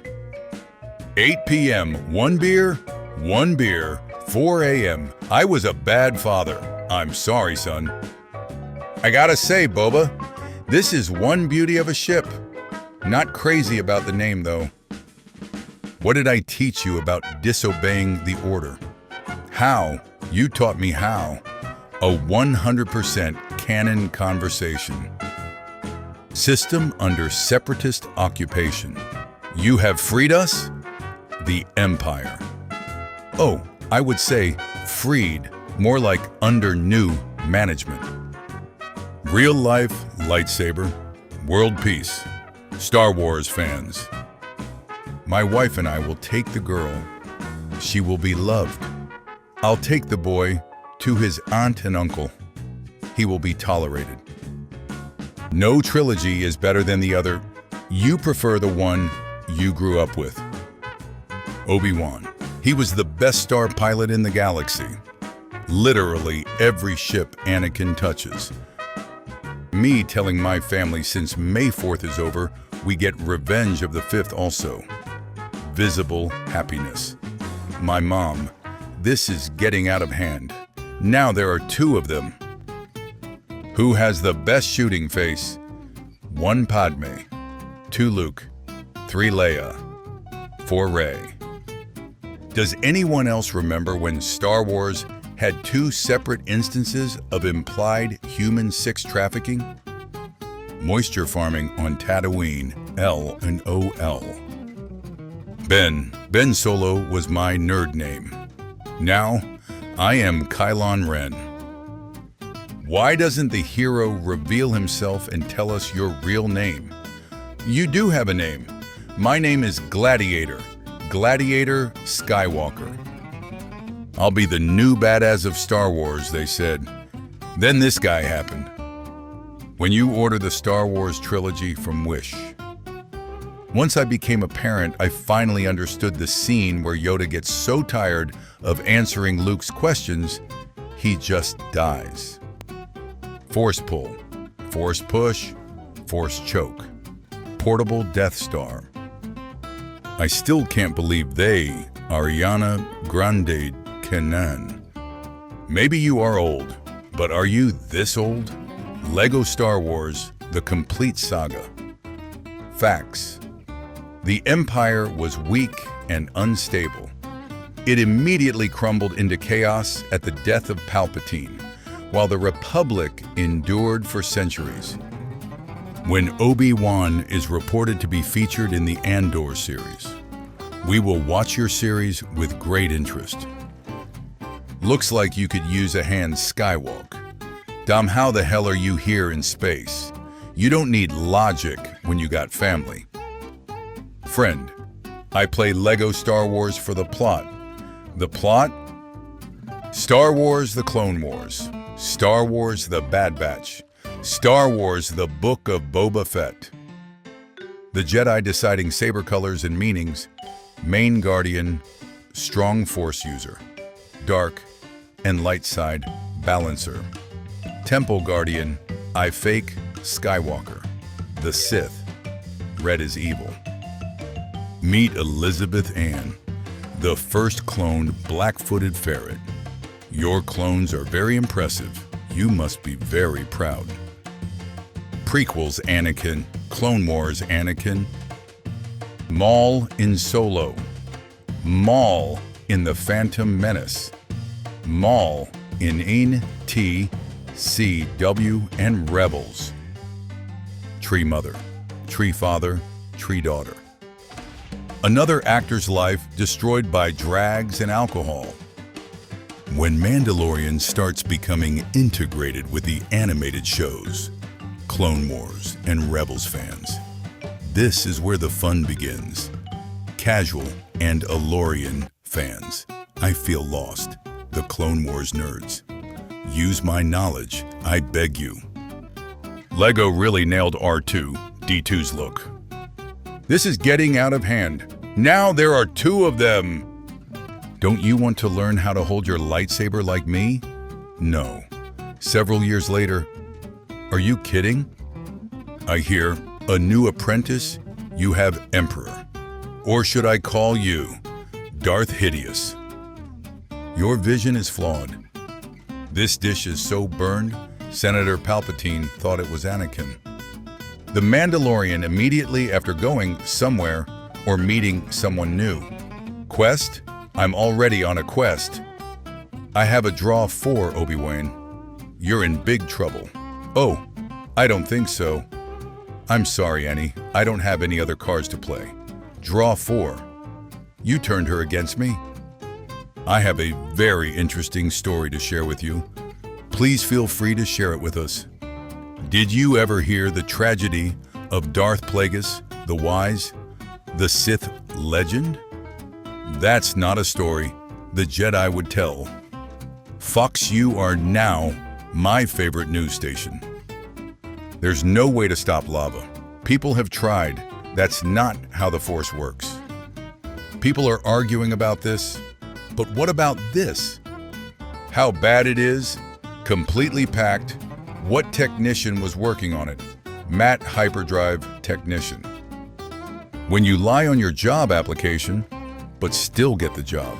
8 p.m., 1 beer, 1 beer, 4 a.m. I was a bad father. I'm sorry, son. I gotta say, Boba, this is one beauty of a ship. Not crazy about the name, though. What did I teach you about disobeying the order? How? You taught me how. A 100% canon conversation. System under separatist occupation. You have freed us? The Empire. Oh, I would say freed, more like under new management. Real life lightsaber, world peace, Star Wars fans. My wife and I will take the girl. She will be loved. I'll take the boy to his aunt and uncle. He will be tolerated. No trilogy is better than the other. You prefer the one you grew up with. Obi-Wan. He was the best star pilot in the galaxy. Literally every ship Anakin touches. Me telling my family since May 4th is over, we get Revenge of the 5th also. Visible happiness. My mom. This is getting out of hand. Now there are 2 of them. Who has the best shooting face? 1 Padme, 2 Luke, 3 Leia, 4 Rey. Does anyone else remember when Star Wars had 2 separate instances of implied human sex trafficking? Moisture farming on Tatooine, L and OL. Ben Solo was my nerd name. Now, I am Kylo Ren. Why doesn't the hero reveal himself and tell us your real name? You do have a name. My name is Gladiator. Gladiator Skywalker. I'll be the new badass of Star Wars, they said. Then this guy happened. When you order the Star Wars trilogy from Wish. Once I became a parent, I finally understood the scene where Yoda gets so tired of answering Luke's questions, he just dies. Force pull, force push, force choke. Portable Death Star. I still can't believe they, Ariana Grande Kenan. Maybe you are old. But are you this old? Lego Star Wars, the complete saga. Facts. The Empire was weak and unstable. It immediately crumbled into chaos at the death of Palpatine, while the Republic endured for centuries. When Obi-Wan is reported to be featured in the Andor series, we will watch your series with great interest. Looks like you could use a hand skywalk. Dom, how the hell are you here in space? You don't need logic when you got family. Friend, I play Lego Star Wars for the plot. The plot? Star Wars The Clone Wars. Star Wars The Bad Batch. Star Wars The Book of Boba Fett. The Jedi deciding saber colors and meanings. Main Guardian, strong Force user. Dark and light side balancer. Temple Guardian, I fake Skywalker. The Sith, red is evil. Meet Elizabeth Ann, the first cloned black-footed ferret. Your clones are very impressive. You must be very proud. Prequels Anakin, Clone Wars Anakin. Maul in Solo. Maul in The Phantom Menace. Maul in NTCW and Rebels. Tree Mother, Tree Father, Tree Daughter. Another actor's life destroyed by drags and alcohol. When Mandalorian starts becoming integrated with the animated shows, Clone Wars and Rebels fans, this is where the fun begins. Casual and Alorian fans, I feel lost. The Clone Wars nerds. Use my knowledge, I beg you. Lego really nailed R2, D2's look. This is getting out of hand. Now there are two of them. Don't you want to learn how to hold your lightsaber like me? No. Several years later, are you kidding? I hear, a new apprentice, you have Emperor. Or should I call you Darth Hideous? Your vision is flawed. This dish is so burned, Senator Palpatine thought it was Anakin. The Mandalorian immediately after going somewhere or meeting someone new. Quest? I'm already on a quest. I have a draw 4, Obi-Wan. You're in big trouble. Oh, I don't think so. I'm sorry, Annie. I don't have any other cards to play. Draw 4. You turned her against me. I have a very interesting story to share with you. Please feel free to share it with us. Did you ever hear the tragedy of Darth Plagueis, the Wise, the Sith legend? That's not a story the Jedi would tell. Fox, you are now my favorite news station. There's no way to stop lava. People have tried. That's not how the Force works. People are arguing about this. But what about this? How bad it is? Completely packed. What technician was working on it? Matt Hyperdrive Technician. When you lie on your job application, but still get the job.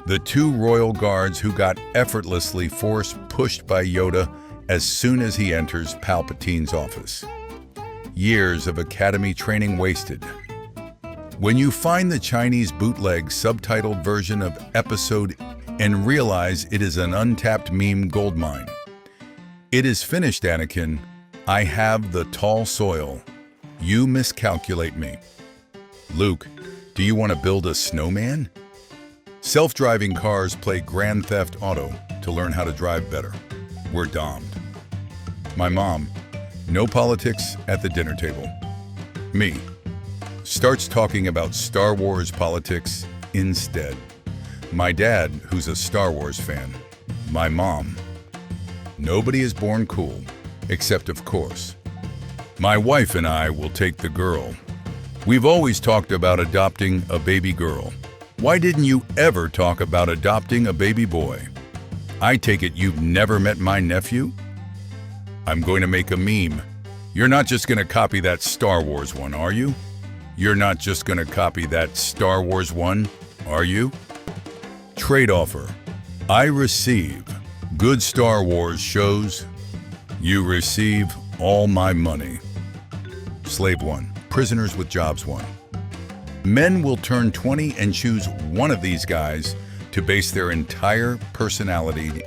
The 2 royal guards who got effortlessly force pushed by Yoda as soon as he enters Palpatine's office. Years of academy training wasted. When you find the Chinese bootleg subtitled version of episode and realize it is an untapped meme goldmine. It is finished, Anakin. I have the tall soil. You miscalculate me. Luke, do you want to build a snowman? Self-driving cars play Grand Theft Auto to learn how to drive better. We're domed. My mom, no politics at the dinner table. Me, starts talking about Star Wars politics instead. My dad, who's a Star Wars fan. My mom. Nobody is born cool, except of course. My wife and I will take the girl. We've always talked about adopting a baby girl. Why didn't you ever talk about adopting a baby boy? I take it you've never met my nephew? I'm going to make a meme. You're not just going to copy that Star Wars one, are you? You're not just going to copy that Star Wars one, are you? Trade offer. I receive Good Star Wars shows, you receive all my money. Slave 1. Prisoners with Jobs 1. Men will turn 20 and choose one of these guys to base their entire personality.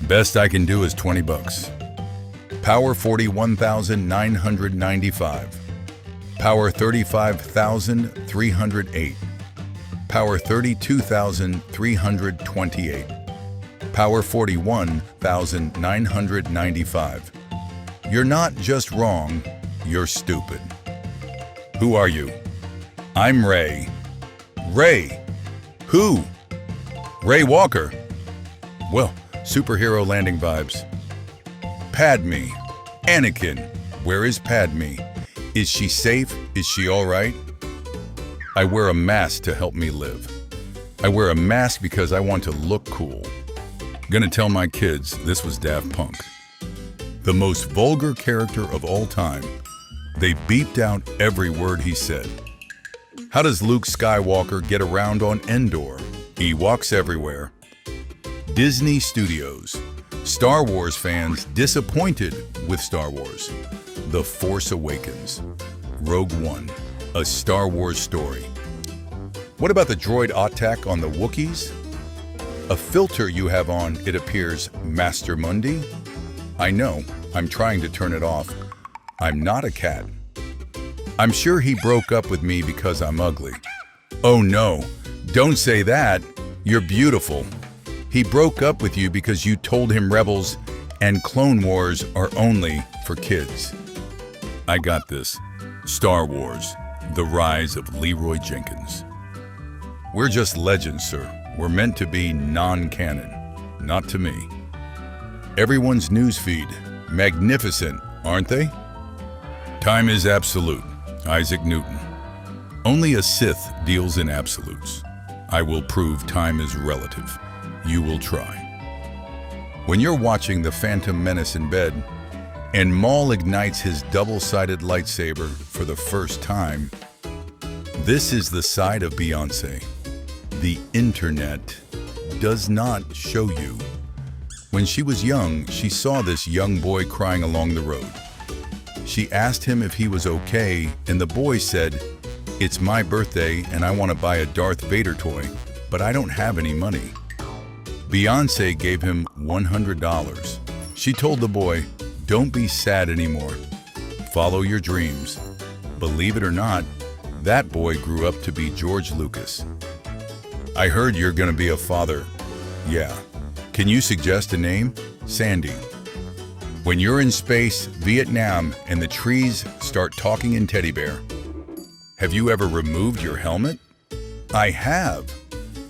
Best I can do is $20. Power 41,995. Power 35,308. Power 32,328. Power 41,995. You're not just wrong, you're stupid. Who are you? I'm Ray. Ray? Who? Ray Walker. Well, superhero landing vibes. Padme. Anakin. Where is Padme? Is she safe? Is she all right? I wear a mask to help me live. I wear a mask because I want to look cool. Gonna tell my kids this was Daft Punk. The most vulgar character of all time. They beeped out every word he said. How does Luke Skywalker get around on Endor? He walks everywhere. Disney Studios. Star Wars fans disappointed with Star Wars. The Force Awakens. Rogue One. A Star Wars story. What about the droid attack on the Wookiees? A filter you have on, it appears, Master Mundi? I know, I'm trying to turn it off. I'm not a cat. I'm sure he broke up with me because I'm ugly. Oh no, don't say that. You're beautiful. He broke up with you because you told him Rebels and Clone Wars are only for kids. I got this. Star Wars, the rise of Leroy Jenkins. We're just legends, sir. We're meant to be non-canon, not to me. Everyone's newsfeed, magnificent, aren't they? Time is absolute. Isaac Newton. Only a Sith deals in absolutes. I will prove time is relative. You will try. When you're watching The Phantom Menace in bed, and Maul ignites his double-sided lightsaber for the first time, this is the side of Beyoncé the internet does not show you. When she was young, she saw this young boy crying along the road. She asked him if he was okay, and the boy said, "It's my birthday and I want to buy a Darth Vader toy, but I don't have any money." Beyoncé gave him $100. She told the boy, "Don't be sad anymore. Follow your dreams." Believe it or not, that boy grew up to be George Lucas. I heard you're gonna be a father. Yeah. Can you suggest a name? Sandy. When you're in space, Vietnam, and the trees start talking in teddy bear. Have you ever removed your helmet? I have.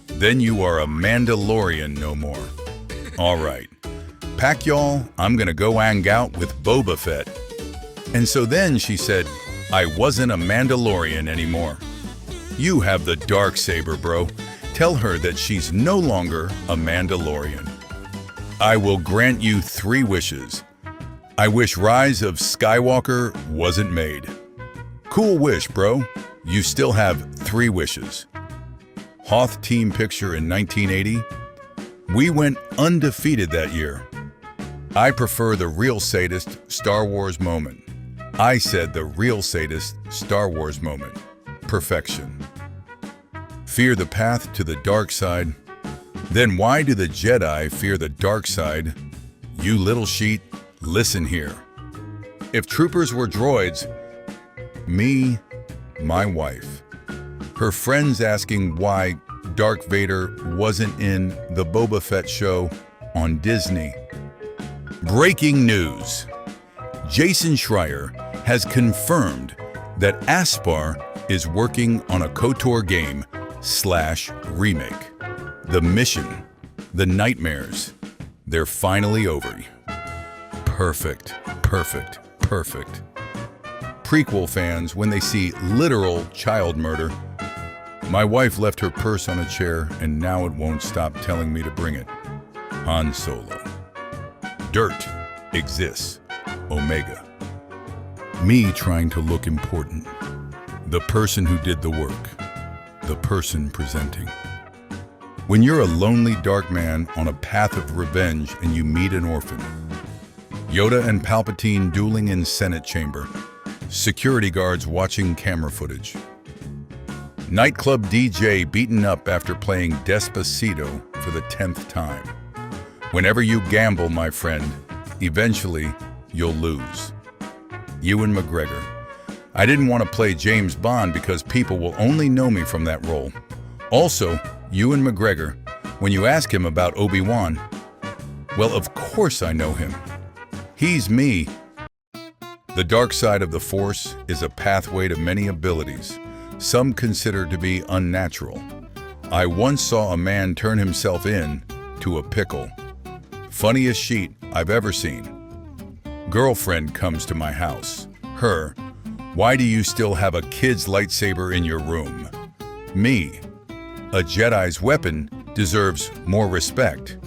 Then you are a Mandalorian no more. All right. Pack y'all, I'm gonna go hang out with Boba Fett. And so then she said, I wasn't a Mandalorian anymore. You have the dark saber, bro. Tell her that she's no longer a Mandalorian. I will grant you 3 wishes. I wish Rise of Skywalker wasn't made. Cool wish, bro. You still have 3 wishes. Hoth team picture in 1980. We went undefeated that year. I prefer the real sadist Star Wars moment. I said the real sadist Star Wars moment. Perfection. Fear the path to the dark side. Then why do the Jedi fear the dark side? You little sheet, listen here. If troopers were droids, me, my wife. Her friends asking why Darth Vader wasn't in the Boba Fett show on Disney. Breaking news. Jason Schreier has confirmed that Aspar is working on a KOTOR game / remake. The mission, the nightmares, they're finally over. Perfect, perfect, perfect. Prequel fans, when they see literal child murder, my wife left her purse on a chair and now it won't stop telling me to bring it. Han Solo. Dirt exists. Omega. Me trying to look important. The person who did the work. The person presenting. When you're a lonely dark man on a path of revenge and you meet an orphan. Yoda and Palpatine dueling in Senate chamber. Security guards watching camera footage. Nightclub DJ beaten up after playing Despacito for the 10th time. Whenever you gamble, my friend, eventually you'll lose. Ewan McGregor. I didn't want to play James Bond because people will only know me from that role. Also, Ewan McGregor, when you ask him about Obi-Wan, well, of course I know him. He's me. The dark side of the Force is a pathway to many abilities, some consider to be unnatural. I once saw a man turn himself in to a pickle. Funniest sheet I've ever seen. Girlfriend comes to my house. Her, why do you still have a kid's lightsaber in your room? Me, a Jedi's weapon deserves more respect.